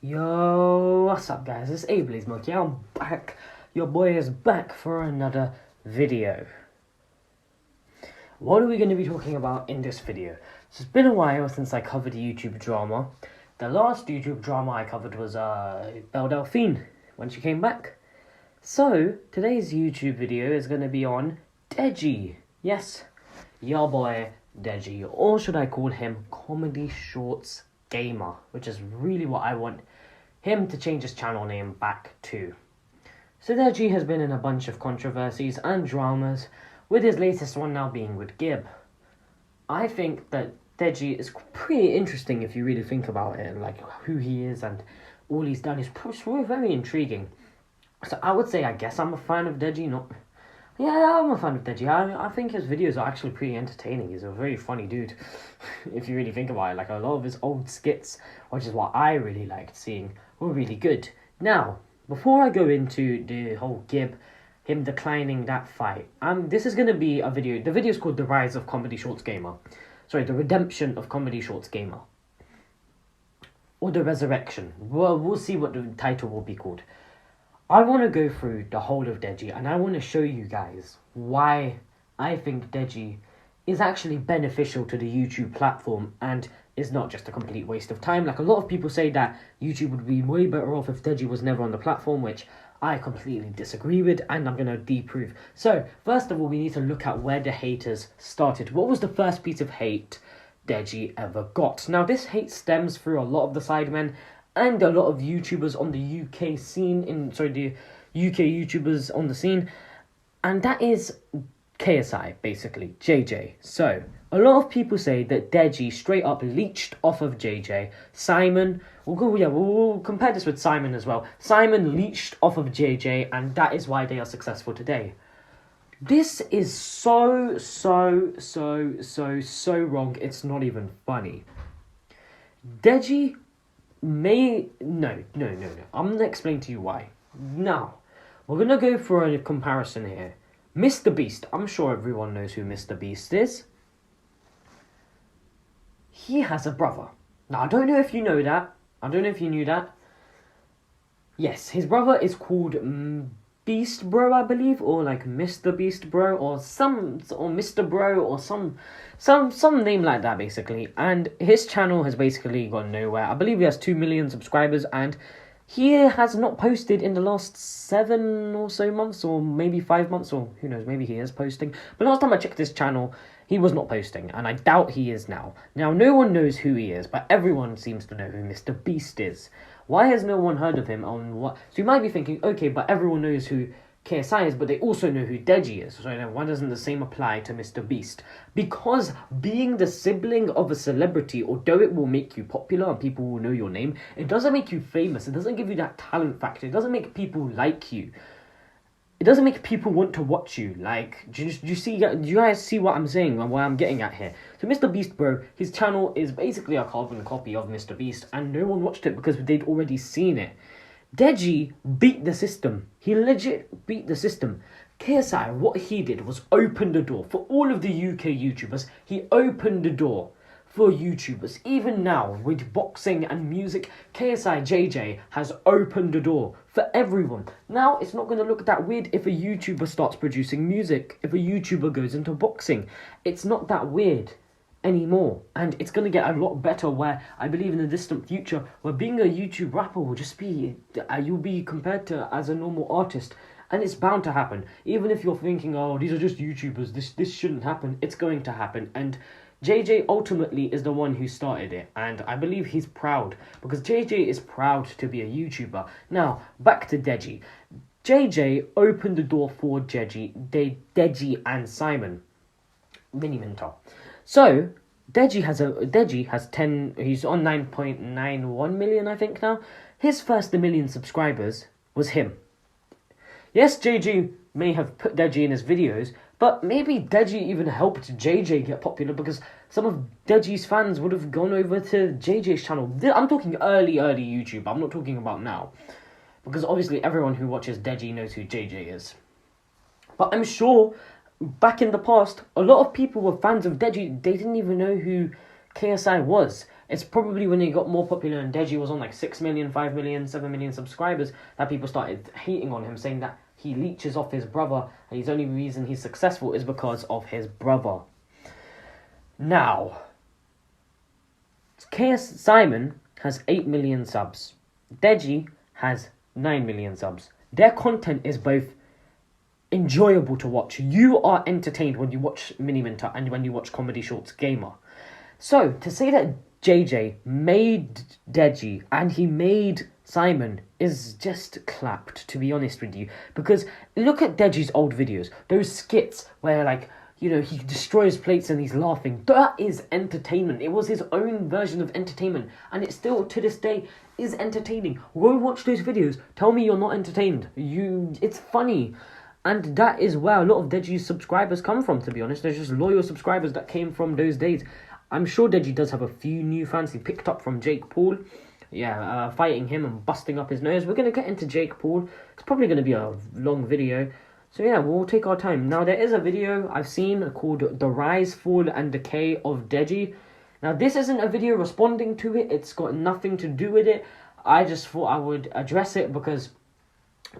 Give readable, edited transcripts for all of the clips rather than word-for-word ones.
Yo, what's up guys, it's Able's Monkey, I'm back. Your boy is back for another video. What are we going to be talking about in this video? So it's been a while since I covered a YouTube drama. The last YouTube drama I covered was BELLE DELPHINE, when she came back. So, today's YouTube video is going to be on Deji. Yes, your boy Deji, or should I call him Comedy Shorts Gamer, which is really what I want him to change his channel name back to. So Deji has been in a bunch of controversies and dramas, with his latest one now being with Gib. I think that Deji is pretty interesting if you really think about it, like who he is and all he's done is very intriguing. So I would say, I guess I'm a fan of Deji, Yeah, I'm a fan of Deji. I think his videos are actually pretty entertaining. He's a very funny dude, if you really think about it. Like, a lot of his old skits, which is what I really liked seeing, were really good. Now, before I go into the whole Gib, him declining that fight, this is going to be a video. The video is called The Rise of Comedy Shorts Gamer. Sorry, The Redemption of Comedy Shorts Gamer. Or The Resurrection. Well, we'll see what the title will be called. I want to go through the whole of Deji, and I want to show you guys why I think Deji is actually beneficial to the YouTube platform and is not just a complete waste of time. Like, a lot of people say that YouTube would be way better off if Deji was never on the platform, which I completely disagree with, and I'm going to disprove. So, first of all, we need to look at where the haters started. What was the first piece of hate Deji ever got? Now, this hate stems through a lot of the Sidemen and a lot of YouTubers on the UK scene, the UK YouTubers on the scene, and that is KSI, basically, JJ. So, a lot of people say that Deji straight up leached off of JJ. Simon, we'll compare this with Simon as well. Simon leached off of JJ, and that is why they are successful today. This is so wrong, it's not even funny. Deji No. I'm going to explain to you why. Now, we're going to go for a comparison here. Mr. Beast. I'm sure everyone knows who Mr. Beast is. He has a brother. Now, I don't know if you know that. I don't know if you knew that. Yes, his brother is called Beast Bro, I believe, or like Mr. Beast Bro, or Mr. Bro, or some name like that, basically. And his channel has basically gone nowhere. I believe he has 2 million subscribers, and he has not posted in the last 7 or so months, or maybe 5 months, or who knows, maybe he is posting. But last time I checked his channel, he was not posting, and I doubt he is now. Now, no one knows who he is, but everyone seems to know who Mr. Beast is. Why has no one heard of him on what? So you might be thinking, okay, but everyone knows who KSI is, but they also know who Deji is. So then why doesn't the same apply to Mr. Beast? Because being the sibling of a celebrity, although it will make you popular and people will know your name, it doesn't make you famous. It doesn't give you that talent factor. It doesn't make people like you. It doesn't make people want to watch you. Like, do you guys see what I'm saying and what I'm getting at here? So Mr. Beast Bro, his channel is basically a carbon copy of Mr. Beast, and no one watched it because they'd already seen it. Deji beat the system. He legit beat the system. KSI, what he did was open the door for all of the UK YouTubers. He opened the door for YouTubers. Even now, with boxing and music, KSI JJ has opened the door for everyone. Now, it's not going to look that weird if a YouTuber starts producing music, if a YouTuber goes into boxing. It's not that weird anymore, and it's going to get a lot better, where I believe in the distant future, where being a YouTube rapper will just be, you'll be compared to as a normal artist. And it's bound to happen. Even if you're thinking, oh, these are just YouTubers, this shouldn't happen, it's going to happen. And JJ ultimately is the one who started it, and I believe he's proud, because JJ is proud to be a YouTuber. Now, back to Deji. JJ opened the door for Deji and Simon. Mini Minter. So, Deji has 10, he's on 9.91 million, I think now. His first 1 million subscribers was him. Yes, JJ may have put Deji in his videos, but maybe Deji even helped JJ get popular, because some of Deji's fans would have gone over to JJ's channel. I'm talking early YouTube. I'm not talking about now, because obviously everyone who watches Deji knows who JJ is. But I'm sure back in the past, a lot of people were fans of Deji. They didn't even know who KSI was. It's probably when he got more popular and Deji was on like 6 million, 5 million, 7 million subscribers that people started hating on him, saying that he leeches off his brother and his only reason he's successful is because of his brother. Now, KS Simon has 8 million subs. Deji has 9 million subs. Their content is both enjoyable to watch. You are entertained when you watch Mini Minter and when you watch Comedy Shorts Gamer. So, to say that JJ made Deji and he made Simon is just clapped, to be honest with you. Because look at Deji's old videos. Those skits where, like, you know, he destroys plates and he's laughing. That is entertainment. It was his own version of entertainment. And it still, to this day, is entertaining. Go watch those videos. Tell me you're not entertained. It's funny. And that is where a lot of Deji's subscribers come from, to be honest. There's just loyal subscribers that came from those days. I'm sure Deji does have a few new fans he picked up from Jake Paul. Yeah, fighting him and busting up his nose. We're going to get into Jake Paul. It's probably going to be a long video. So yeah, we'll take our time. Now, there is a video I've seen called The Rise, Fall and Decay of Deji. Now, this isn't a video responding to it. It's got nothing to do with it. I just thought I would address it because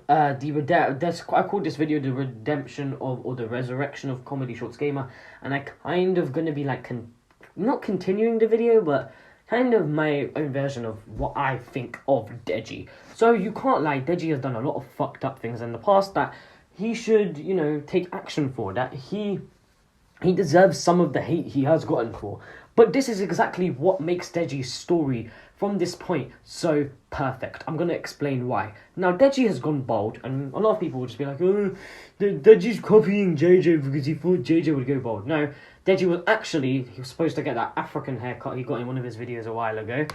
I called this video The Redemption of, or The Resurrection of Comedy Shorts Gamer. And I kind of going to be like, not continuing the video, but kind of my own version of what I think of Deji. So you can't lie, Deji has done a lot of fucked up things in the past that he should, you know, take action for. That he deserves some of the hate he has gotten for. But this is exactly what makes Deji's story from this point so perfect. I'm going to explain why. Now, Deji has gone bald, and a lot of people will just be like, oh, Deji's copying JJ because he thought JJ would go bald. No, Deji he was supposed to get that African haircut he got in one of his videos a while ago.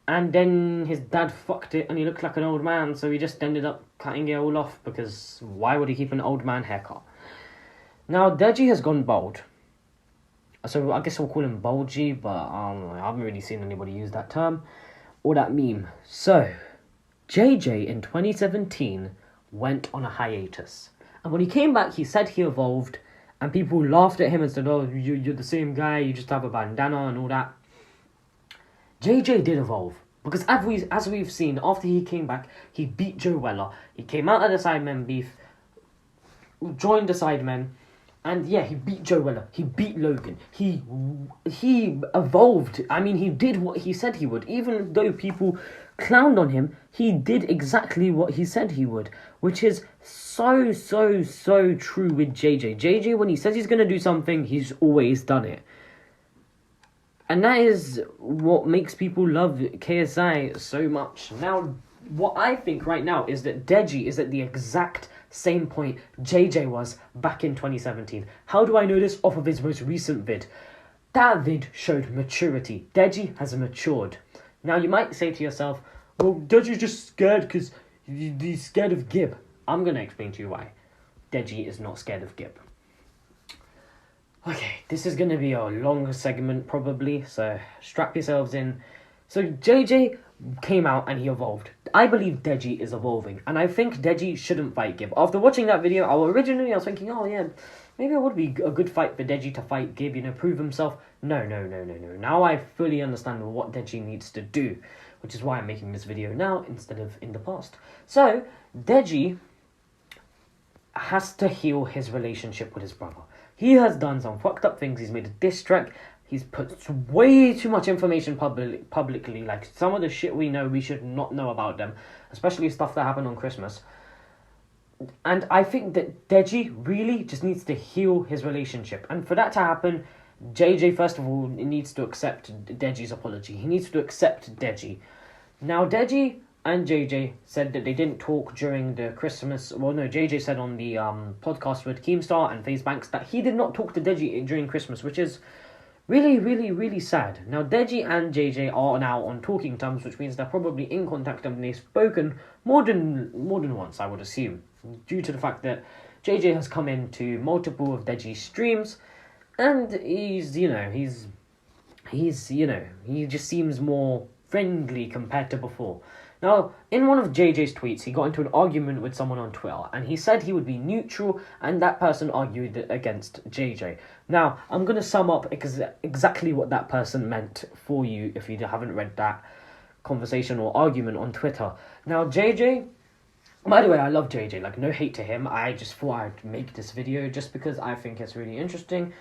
And then his dad fucked it and he looked like an old man, so he just ended up cutting it all off because why would he keep an old man haircut? Now, Deji has gone bald. So I guess we'll call him bulgy, but I haven't really seen anybody use that term or that meme. So, JJ in 2017 went on a hiatus. And when he came back, he said he evolved, and people laughed at him and said, oh, you're the same guy, you just have a bandana and all that. JJ did evolve, because as we've seen, after he came back, he beat Joe Weller. He came out of the Sidemen beef, joined the Sidemen, and yeah, he beat Joe Weller. He beat Logan. He evolved. I mean, he did what he said he would. Even though people clowned on him, he did exactly what he said he would, which is so true with JJ. JJ, when he says he's going to do something, he's always done it. And that is what makes people love KSI so much. Now, what I think right now is that Deji is at the exact same point JJ was back in 2017. How do I know this? Off of his most recent vid. That vid showed maturity. Deji has matured. Now, you might say to yourself, well, Deji's just scared because he's scared of Gib. I'm going to explain to you why. Deji is not scared of Gib. Okay, this is going to be a long segment probably, so strap yourselves in. So JJ came out and he evolved. I believe Deji is evolving, and I think Deji shouldn't fight Gib. After watching that video, I was thinking, oh yeah, maybe it would be a good fight for Deji to fight Gib, you know, prove himself. No. Now I fully understand what Deji needs to do, which is why I'm making this video now instead of in the past. So, Deji has to heal his relationship with his brother. He has done some fucked up things. He's made a diss track. He's put way too much information publicly. Like, some of the shit we know, we should not know about them. Especially stuff that happened on Christmas. And I think that Deji really just needs to heal his relationship. And for that to happen, JJ, first of all, needs to accept Deji's apology. He needs to accept Deji. Now, Deji and JJ said that they didn't talk during the Christmas... Well, no, JJ said on the podcast with Keemstar and FaZe Banks that he did not talk to Deji during Christmas, which is really sad. Now, Deji and JJ are now on talking terms, which means they're probably in contact and they've spoken more than once, I would assume, due to the fact that JJ has come into multiple of Deji's streams, and he just seems more friendly compared to before. Now, in one of JJ's tweets, he got into an argument with someone on Twitter, and he said he would be neutral, and that person argued against JJ. Now, I'm going to sum up exactly what that person meant for you if you haven't read that conversation or argument on Twitter. Now, JJ, by the way, I love JJ, like, no hate to him. I just thought I'd make this video just because I think it's really interesting.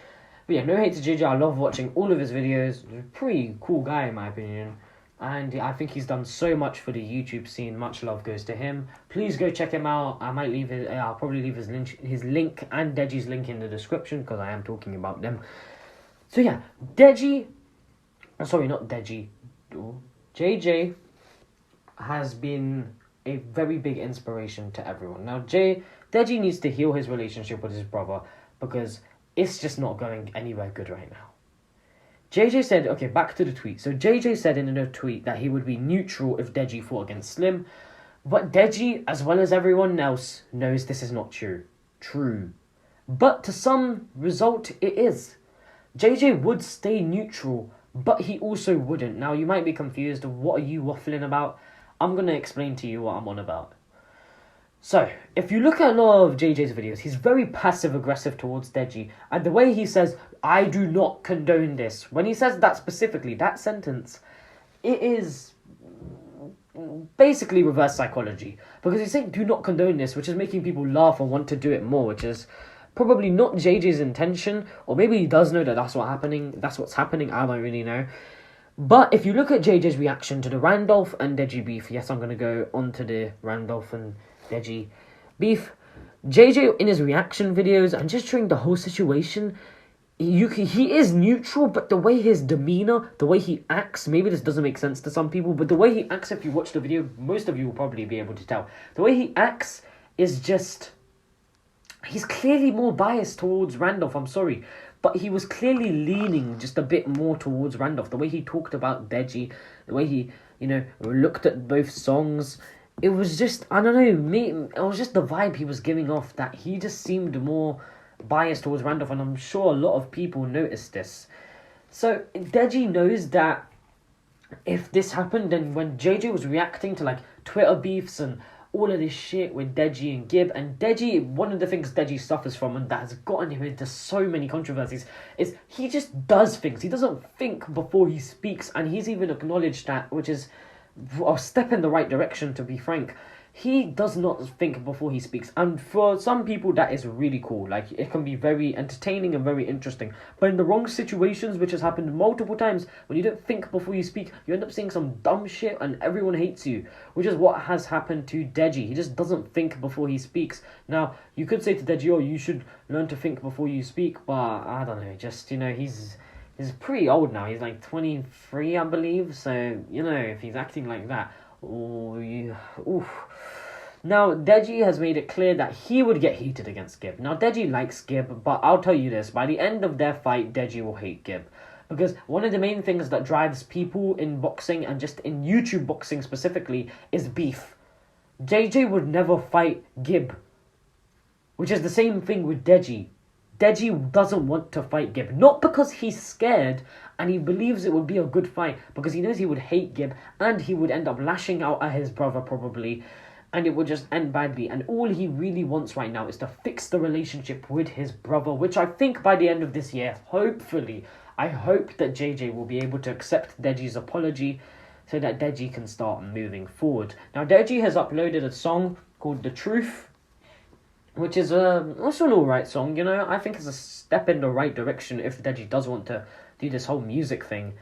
But yeah, no hate to JJ. I love watching all of his videos. He's a pretty cool guy, in my opinion. And I think he's done so much for the YouTube scene. Much love goes to him. Please go check him out. I'll probably leave his link and Deji's link in the description because I am talking about them. So yeah, JJ has been a very big inspiration to everyone. Now, Deji needs to heal his relationship with his brother because it's just not going anywhere good right now. JJ said, okay, back to the tweet. So JJ said in a tweet that he would be neutral if Deji fought against Slim. But Deji, as well as everyone else, knows this is not true. But to some result, it is. JJ would stay neutral, but he also wouldn't. Now, you might be confused. What are you waffling about? I'm going to explain to you what I'm on about. So, if you look at a lot of JJ's videos, he's very passive-aggressive towards Deji. And the way he says, I do not condone this. When he says that specifically, that sentence, it is basically reverse psychology. Because he's saying, do not condone this, which is making people laugh and want to do it more, which is probably not JJ's intention. Or maybe he does know that that's what's happening, I don't really know. But if you look at JJ's reaction to the Randolph and Deji beef, yes, I'm going to go on to the Randolph and Deji beef. JJ, in his reaction videos and just during the whole situation, he is neutral, but the way his demeanor, the way he acts, maybe this doesn't make sense to some people, but the way he acts, if you watch the video, most of you will probably be able to tell. The way he acts is just, he's clearly more biased towards Randolph, I'm sorry. But he was clearly leaning just a bit more towards Randolph. The way he talked about Deji, the way he, looked at both songs. It was just, I don't know, it was just the vibe he was giving off that he just seemed more biased towards Randolph. And I'm sure a lot of people noticed this. So Deji knows that if this happened, then when JJ was reacting to like Twitter beefs and all of this shit with Deji and Gib, and Deji, one of the things Deji suffers from and that has gotten him into so many controversies is he just does things. He doesn't think before he speaks, and he's even acknowledged that, which is a step in the right direction, to be frank. He does not think before he speaks, and for some people that is really cool. Like, it can be very entertaining and very interesting, but in the wrong situations, which has happened multiple times, when you don't think before you speak, you end up saying some dumb shit and everyone hates you, which is what has happened to Deji. He just doesn't think before he speaks. Now, you could say to Deji, oh, you should learn to think before you speak, but I don't know, just, he's pretty old now. He's like 23, I believe, so, if he's acting like that, oof. Now, Deji has made it clear that he would get heated against Gib. Now, Deji likes Gib, but I'll tell you this. By the end of their fight, Deji will hate Gib. Because one of the main things that drives people in boxing, and just in YouTube boxing specifically, is beef. JJ would never fight Gib. Which is the same thing with Deji. Deji doesn't want to fight Gib. Not because he's scared and he believes it would be a good fight, because he knows he would hate Gib and he would end up lashing out at his brother probably, and it would just end badly. And all he really wants right now is to fix the relationship with his brother, which I think by the end of this year, hopefully, I hope that JJ will be able to accept Deji's apology so that Deji can start moving forward. Now, Deji has uploaded a song called The Truth, which is also an alright song, I think it's a step in the right direction if Deji does want to do this whole music thing.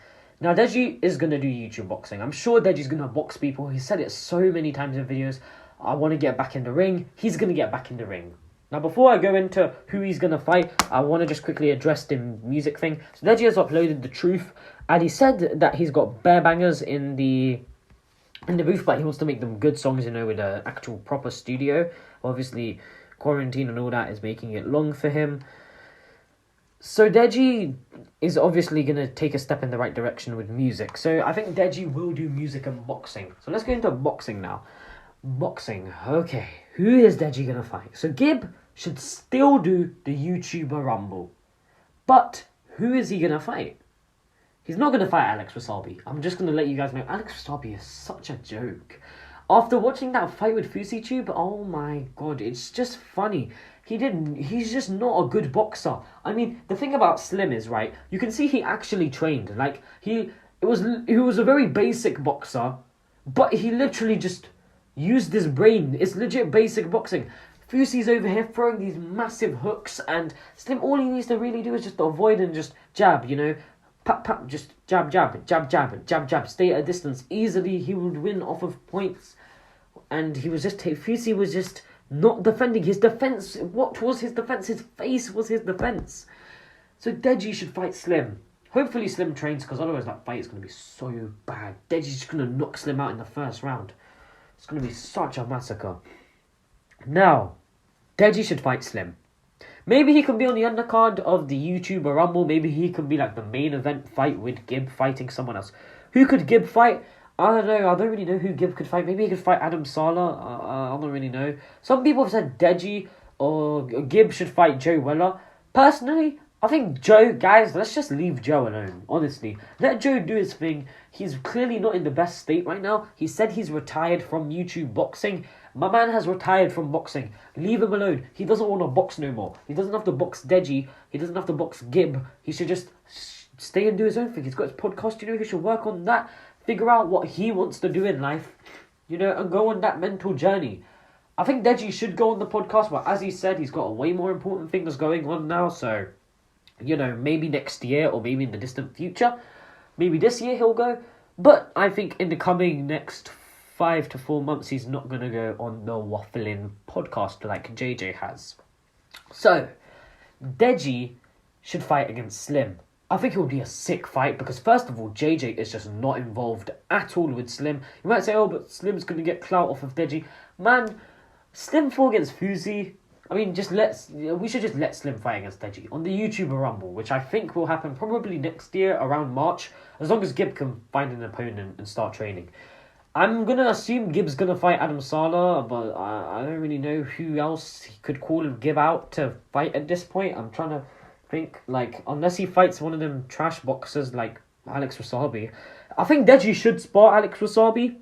Now, Deji is going to do YouTube boxing. I'm sure Deji's going to box people. He said it so many times in videos. I want to get back in the ring. He's going to get back in the ring. Now, before I go into who he's going to fight, I want to just quickly address the music thing. So, Deji has uploaded The Truth, and he said that he's got bare bangers in the booth, but he wants to make them good songs, with an actual proper studio. Obviously, quarantine and all that is making it long for him. So Deji is obviously going to take a step in the right direction with music. So I think Deji will do music and boxing. So let's go into boxing now. Boxing. Okay. Who is Deji going to fight? So Gib should still do the YouTuber Rumble. But who is he going to fight? He's not going to fight Alex Wasabi. I'm just going to let you guys know, Alex Wasabi is such a joke. After watching that fight with FusiTube, oh my god, it's just funny. He's just not a good boxer. I mean, the thing about Slim is, right, you can see he actually trained. Like, he was a very basic boxer, but he literally just used his brain. It's legit basic boxing. Fusi's over here throwing these massive hooks, and Slim, all he needs to really do is just avoid and just jab, you know. Pap, pap, just jab, jab, jab, jab, jab, jab, stay at a distance. Easily, he would win off of points. And Fusi was just not defending his defense. What was his defense? His face was his defense. So Deji should fight Slim. Hopefully Slim trains, because otherwise that fight is going to be so bad. Deji's just going to knock Slim out in the first round. It's going to be such a massacre. Now, Deji should fight Slim. Maybe he could be on the undercard of the YouTuber Rumble. Maybe he could be like the main event fight with Gib fighting someone else. Who could Gib fight? I don't know. I don't really know who Gib could fight. Maybe he could fight Adam Sala. I don't really know. Some people have said Deji or Gib should fight Joe Weller. Personally, I think Joe, guys, let's just leave Joe alone. Honestly, let Joe do his thing. He's clearly not in the best state right now. He said he's retired from YouTube boxing. My man has retired from boxing. Leave him alone. He doesn't want to box no more. He doesn't have to box Deji. He doesn't have to box Gib. He should just stay and do his own thing. He's got his podcast, you know. He should work on that. Figure out what he wants to do in life, you know, and go on that mental journey. I think Deji should go on the podcast, but as he said, he's got way more important things going on now, so, you know, maybe next year or maybe in the distant future. Maybe this year he'll go. But I think in the coming next 5 to 4 months, he's not going to go on the waffling podcast like JJ has. So, Deji should fight against Slim. I think it would be a sick fight because, first of all, JJ is just not involved at all with Slim. You might say, oh, but Slim's going to get clout off of Deji. Man, Slim fought against Fusi. I mean, we should just let Slim fight against Deji on the YouTuber Rumble, which I think will happen probably next year around March, as long as Gib can find an opponent and start training. I'm going to assume Gib's going to fight Adam Sala, but I don't really know who else he could call Gib out to fight at this point. I'm trying to think, like, unless he fights one of them trash boxers like Alex Wasabi. I think Deji should spar Alex Wasabi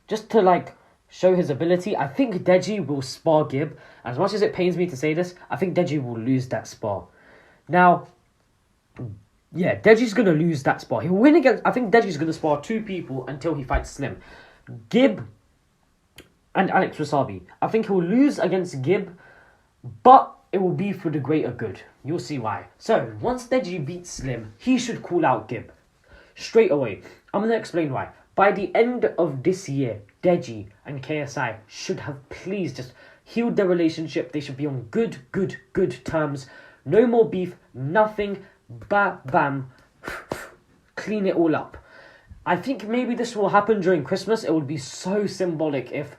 just to, like, show his ability. I think Deji will spar Gib. As much as it pains me to say this, I think Deji will lose that spar. Now, yeah, Deji's going to lose that spar. He'll win against... I think Deji's going to spar 2 people until he fights Slim. Gib and Alex Wasabi. I think he'll lose against Gib, but it will be for the greater good. You'll see why. So, once Deji beats Slim, he should call out Gib. Straight away. I'm going to explain why. By the end of this year, Deji and KSI should have please just healed their relationship. They should be on good terms. No more beef, nothing. Bam. Clean it all up. I think maybe this will happen during Christmas. It would be so symbolic if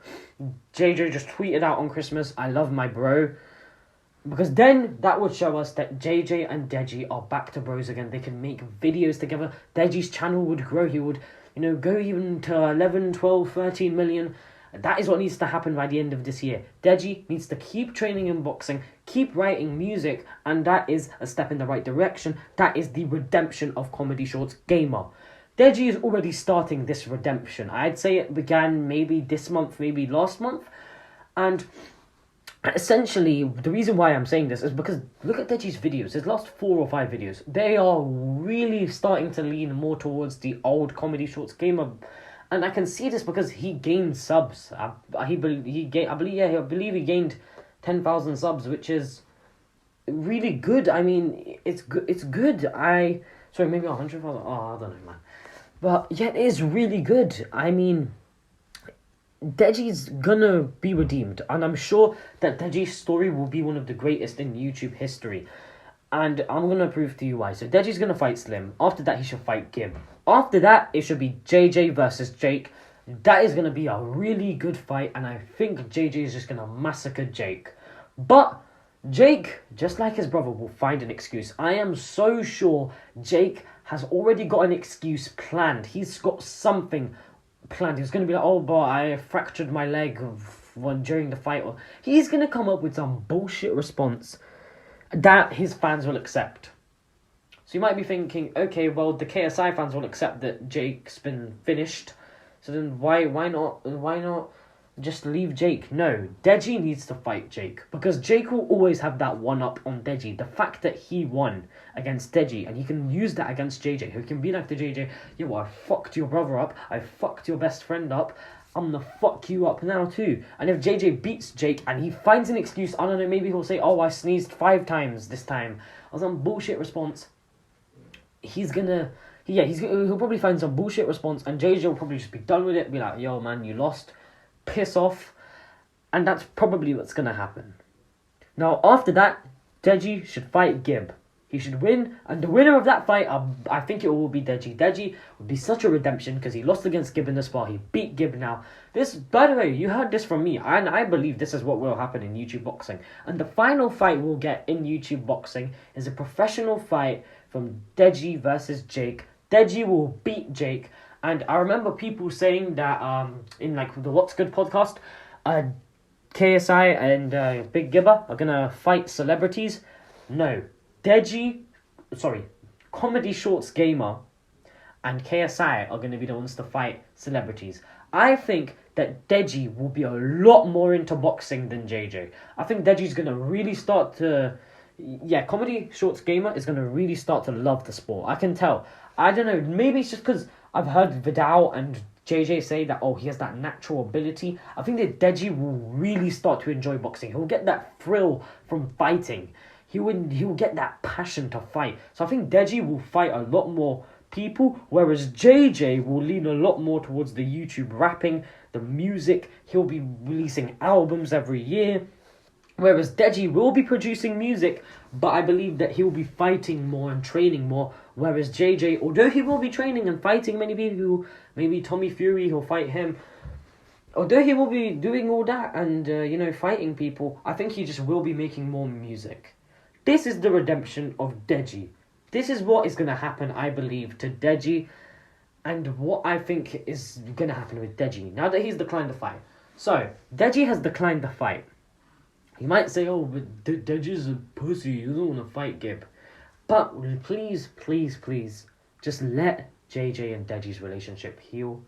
JJ just tweeted out on Christmas, I love my bro. Because then that would show us that JJ and Deji are back to bros again. They can make videos together. Deji's channel would grow. He would, you know, go even to 11, 12, 13 million. That is what needs to happen by the end of this year. Deji needs to keep training in boxing, keep writing music, and that is a step in the right direction. That is the redemption of Comedy Shorts Gamer. Deji is already starting this redemption. I'd say it began maybe this month, maybe last month. And essentially, the reason why I'm saying this is because look at Deji's videos. His last 4 or 5 videos, they are really starting to lean more towards the old Comedy Shorts Gamer. And I can see this because he gained subs. I believe he gained 10,000 subs, which is really good. I mean, it's good. Maybe 100,000. Oh, I don't know, man. But yeah, it is really good. I mean, Deji's gonna be redeemed, and I'm sure that Deji's story will be one of the greatest in YouTube history. And I'm gonna prove to you why. So Deji's gonna fight Slim. After that, he should fight Gib. After that, it should be JJ versus Jake. That is gonna be a really good fight, and I think JJ is just gonna massacre Jake. But Jake, just like his brother, will find an excuse. I am so sure Jake has already got an excuse planned. He's got something planned. He's going to be like, oh, but I fractured my leg during the fight. Or he's going to come up with some bullshit response that his fans will accept. So you might be thinking, okay, well, the KSI fans will accept that Jake's been finished. So then why not just leave Jake? No, Deji needs to fight Jake. Because Jake will always have that one-up on Deji. The fact that he won against Deji, and he can use that against JJ, who can be like to JJ, yo, I fucked your brother up, I fucked your best friend up, I'm gonna fuck you up now too. And if JJ beats Jake and he finds an excuse, I don't know, maybe he'll say, oh, I sneezed 5 times this time, or some bullshit response, he'll probably find some bullshit response, and JJ will probably just be done with it, be like, yo man, you lost, piss off, and that's probably what's gonna happen. Now after that, Deji should fight Gib. He should win, and the winner of that fight, I think it will be Deji. Deji would be such a redemption because he lost against Gib in the spar. He beat Gib now. This, by the way, you heard this from me, and I believe this is what will happen in YouTube boxing. And the final fight we'll get in YouTube boxing is a professional fight from Deji versus Jake. Deji will beat Jake, and I remember people saying that in like the What's Good podcast, KSI and Big Gibber are gonna fight celebrities. No. Comedy Shorts Gamer and KSI are going to be the ones to fight celebrities. I think that Deji will be a lot more into boxing than JJ. I think Deji's going to really start to... Yeah, Comedy Shorts Gamer is going to really start to love the sport. I can tell. I don't know, maybe it's just because I've heard Vidal and JJ say that, oh, he has that natural ability. I think that Deji will really start to enjoy boxing. He'll get that thrill from fighting. He will get that passion to fight. So I think Deji will fight a lot more people, whereas JJ will lean a lot more towards the YouTube rapping, the music. He'll be releasing albums every year, whereas Deji will be producing music, but I believe that he'll be fighting more and training more, whereas JJ, although he will be training and fighting many people, maybe Tommy Fury, he'll fight him, although he will be doing all that and, fighting people, I think he just will be making more music. This is the redemption of Deji. This is what is going to happen, I believe, to Deji, and what I think is going to happen with Deji, now that he's declined the fight. So, Deji has declined the fight. You might say, oh, but Deji's a pussy, he doesn't want to fight Gib. But please, please, please, just let JJ and Deji's relationship heal.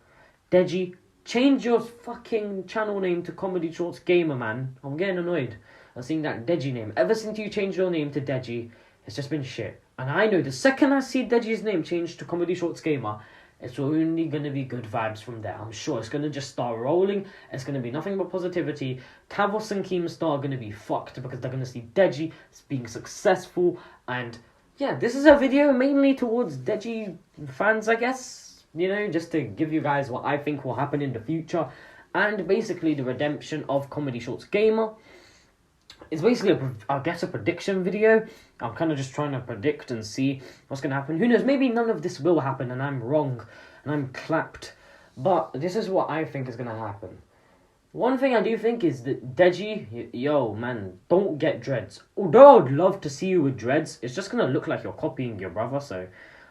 Deji, change your fucking channel name to Comedy Shorts Gamer, man. I'm getting annoyed. I'm seeing that Deji name. Ever since you changed your name to Deji, it's just been shit. And I know the second I see Deji's name changed to Comedy Shorts Gamer, it's only going to be good vibes from there. I'm sure it's going to just start rolling. It's going to be nothing but positivity. Kavos and Keemstar are going to be fucked because they're going to see Deji being successful. And yeah, this is a video mainly towards Deji fans, I guess. Just to give you guys what I think will happen in the future. And basically the redemption of Comedy Shorts Gamer. It's basically, a prediction video. I'm kind of just trying to predict and see what's going to happen. Who knows, maybe none of this will happen and I'm wrong and I'm clapped. But this is what I think is going to happen. One thing I do think is that Deji, yo, man, don't get dreads. Although I would love to see you with dreads, it's just going to look like you're copying your brother. So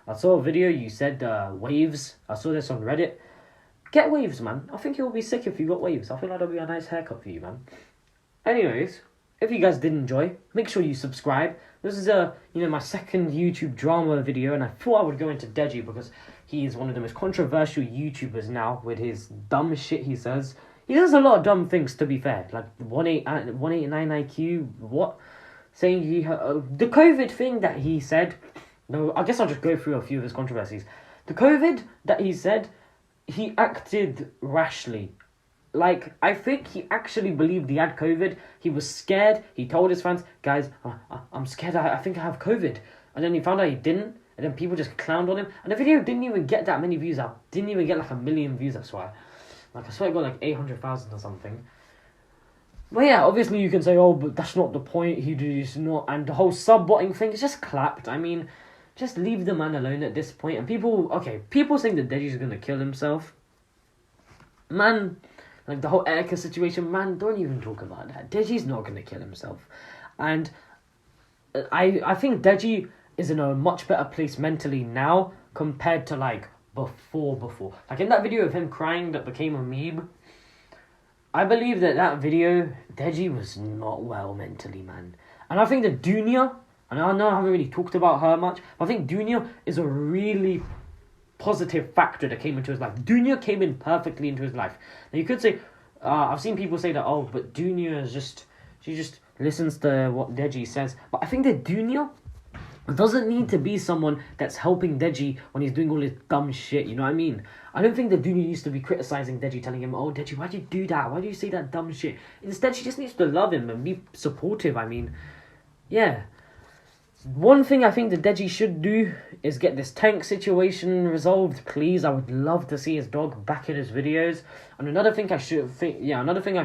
I saw a video, you said waves. I saw this on Reddit. Get waves, man. I think it would be sick if you got waves. I feel like that'll be a nice haircut for you, man. Anyways, if you guys did enjoy, make sure you subscribe. This is my second YouTube drama video, and I thought I would go into Deji because he is one of the most controversial YouTubers now with his dumb shit he says. He does a lot of dumb things, to be fair, like 189 IQ, what? Saying the COVID thing that he said. No, I guess I'll just go through a few of his controversies. The COVID that he said, he acted rashly. Like, I think he actually believed he had COVID. He was scared. He told his fans, guys, I'm scared. I think I have COVID. And then he found out he didn't. And then people just clowned on him. And the video didn't even get that many views. Didn't even get like 1 million views, I swear. Like, I swear it got like 800,000 or something. But yeah, obviously you can say, oh, but that's not the point. He's not. And the whole sub-botting thing is just clapped. I mean, just leave the man alone at this point. And people saying that Deji's going to kill himself. Man... Like, the whole Erica situation, man, don't even talk about that. Deji's not going to kill himself. And I think Deji is in a much better place mentally now compared to, like, before. Like, in that video of him crying that became a meme, I believe that video, Deji was not well mentally, man. And I think that Dunya And I know I haven't really talked about her much, but I think Dunya is a really positive factor that came into his life. Dunya came in perfectly into his life. Now you could say, I've seen people say that, oh, but Dunya is she just listens to what Deji says. But I think that Dunya doesn't need to be someone that's helping Deji when he's doing all his dumb shit, you know what I mean? I don't think that Dunya used to be criticizing Deji, telling him, oh, Deji, why'd you do that? Why do you say that dumb shit? Instead, she just needs to love him and be supportive, I mean. Yeah. One thing I think that Deji should do is get this tank situation resolved, please. I would love to see his dog back in his videos. And another thing I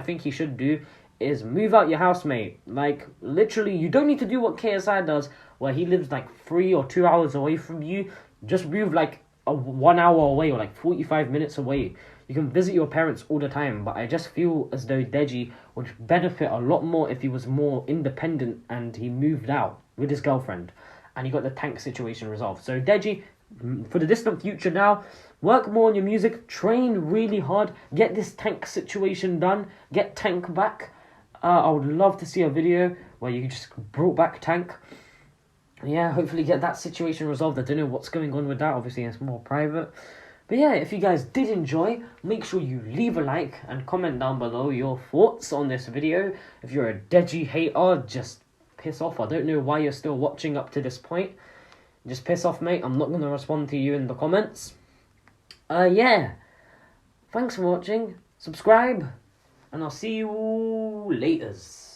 think he should do is move out your housemate. Like, literally, you don't need to do what KSI does, where he lives like 3 or 2 hours away from you. Just move like 1 hour away or like 45 minutes away. You can visit your parents all the time, but I just feel as though Deji would benefit a lot more if he was more independent and he moved out with his girlfriend and he got the tank situation resolved. So Deji, for the distant future now, work more on your music, train really hard, get this tank situation done, get Tank back. I would love to see a video where you just brought back Tank. Yeah, hopefully get that situation resolved. I don't know what's going on with that, obviously it's more private. But yeah, if you guys did enjoy, make sure you leave a like and comment down below your thoughts on this video. If you're a Deji hater, just piss off. I don't know why you're still watching up to this point. Just piss off, mate. I'm not going to respond to you in the comments. Yeah. Thanks for watching. Subscribe. And I'll see you laters.